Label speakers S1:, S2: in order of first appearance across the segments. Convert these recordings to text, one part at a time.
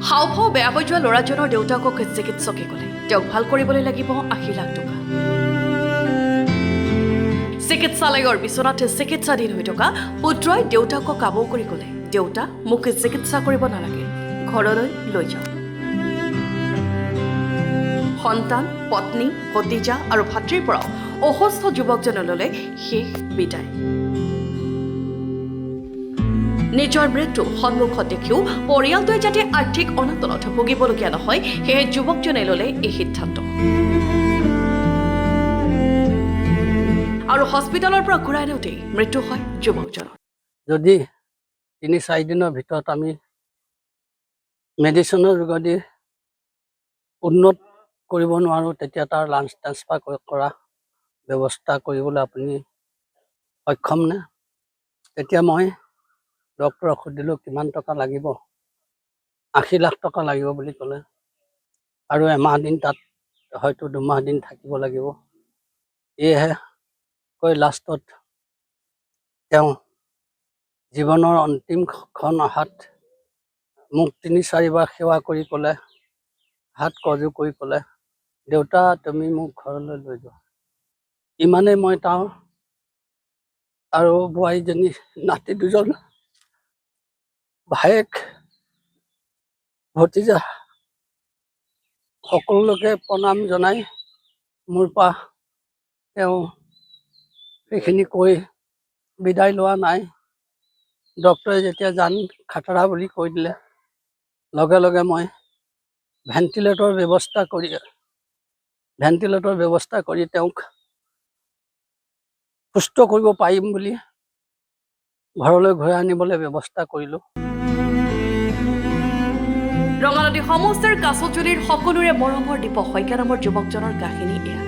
S1: হাওঁফাওঁ বেয়া হৈ যোৱা ল'ৰাজনৰ দেউতাকক চিকিৎসকে ক'লে তেওঁক ভাল কৰিবলৈ লাগিব ৮০ লাখ টকা। চিকিৎসালয়ৰ বিচনাত চিকিৎসাধীন হৈ থকা পুত্ৰই দেউতাকক কাবৌ কৰি ক'লে, দেউতা মোক চিকিৎসা কৰিব নালাগে, ঘৰলৈ লৈ যাওক। সন্তান, পত্নী, ভতিজা আৰু ভাতৃৰ পৰাও অসুস্থ যুৱকজনে ল'লে শেষ বিদায়। নিজৰ মৃত্যু সন্মুখত দেখিও পৰিয়ালটোৱে যাতে আৰ্থিক অনাটনত ভুগিবলগীয়া নহয়, সেয়ে যুৱকজনে ল'লে এই সিদ্ধান্ত। আৰু হস্পিটেলৰ পৰা ঘূৰাই আনোতেই মৃত্যু হয় যুৱকজনৰ।
S2: যদি ৩-৪ দিনৰ ভিতৰত আমি মেডিচিনৰ যোগেদি উন্নত কৰিব নোৱাৰোঁ, তেতিয়া তাৰ লাঞ্চ ট্ৰান্সফাৰ কৰা ব্যৱস্থা কৰিবলৈ আপুনি সক্ষম নে? তেতিয়া মই ডক্টৰক সুধিলোঁ কিমান টকা লাগিব, ৮০ লাখ টকা লাগিব বুলি ক'লে, আৰু এমাহ দিন তাত হয়তো ২ মাহ দিন থাকিব লাগিব। এয়েহে কৈ লাষ্টত তেওঁ জীৱনৰ অন্তিম ক্ষণ অহাত মোক ৩-৪ বাৰ সেৱা কৰি ক'লে, হাত কজু কৰি ক'লে, দেউতা তুমি মোক ঘৰলৈ লৈ যোৱা। ইমানেই মই তাৰ আৰু বোৱাৰীজনী, নাতি ২জন, ভায়েক, ভতিজা সকলোকে প্ৰণাম জনাই মোৰ পৰা তেওঁ সেইখিনি কৈ বিদায় লোৱা নাই। ডক্টৰে যেতিয়া জান খাটাৰা বুলি কৈ দিলে, লগে লগে মই ভেণ্টিলেটৰ ব্যৱস্থা কৰি তেওঁক সুস্থ কৰিব পাৰিম বুলি ঘৰলৈ ঘূৰাই আনিবলৈ ব্যৱস্থা কৰিলোঁ।
S1: ৰঙানদী সমষ্টিৰ কাছজুলিৰ সকলোৰে মৰমৰ দীপক শইকীয়া নামৰ যুৱকজনৰ কাহিনী এয়া।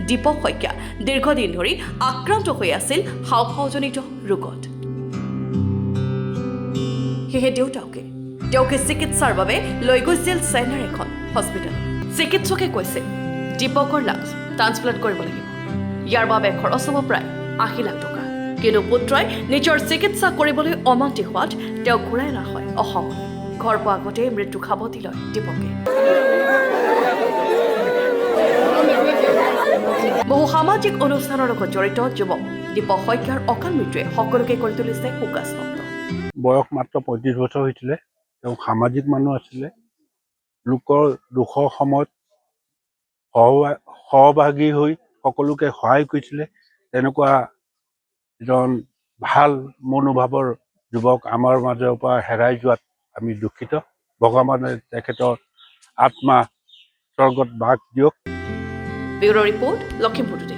S1: দীপক শইকীয়া দীৰ্ঘদিন ধৰি আক্ৰান্ত হৈ আছিল হাওঁফাওঁজনিত ৰোগত। সেয়ে তেওঁকে চিকিৎসাৰ বাবে লৈ গৈছিল চেন্নাইৰ এখন হস্পিটেল। চিকিৎসকে কৈছে দীপকৰ লাঞ্চ ট্ৰান্সপ্লাণ্ট কৰিব লাগিব, ইয়াৰ বাবে খৰচ হ'ব প্ৰায় ৮০ লাখ টকা। কিন্তু পুত্ৰই নিজৰ চিকিৎসা কৰিবলৈ অমান্তি হোৱাত তেওঁক ঘূৰাই অনা হয় অসমলৈ। ঘৰ পোৱা আগতেই মৃত্যু সাৱটি লয় দীপকে। বহু সামাজিক অনুষ্ঠানৰ লগত জড়িত যুৱক দীপক শইকীয়াৰ অকাল মৃত্যুৱে সকলোকে কৰি তুলিছে শোকাস্তব্ধ।
S3: বয়স মাত্ৰ ৩৫ বছৰ হৈছিলে। তেওঁ সামাজিক মানুহ আছিলে, লোকৰ দুখৰ সময়ত সহভাগী হৈ সকলোকে সহায় কৰিছিলে। তেনেকুৱা এজন ভাল মনোভাৱৰ যুৱক আমাৰ মাজৰ পৰা হেৰাই যোৱাত আমি দুখিত। ভগৱানে তেখেতৰ আত্মা স্বৰ্গত বাস দিয়ক।
S1: Bureau report, Lakhimpur today.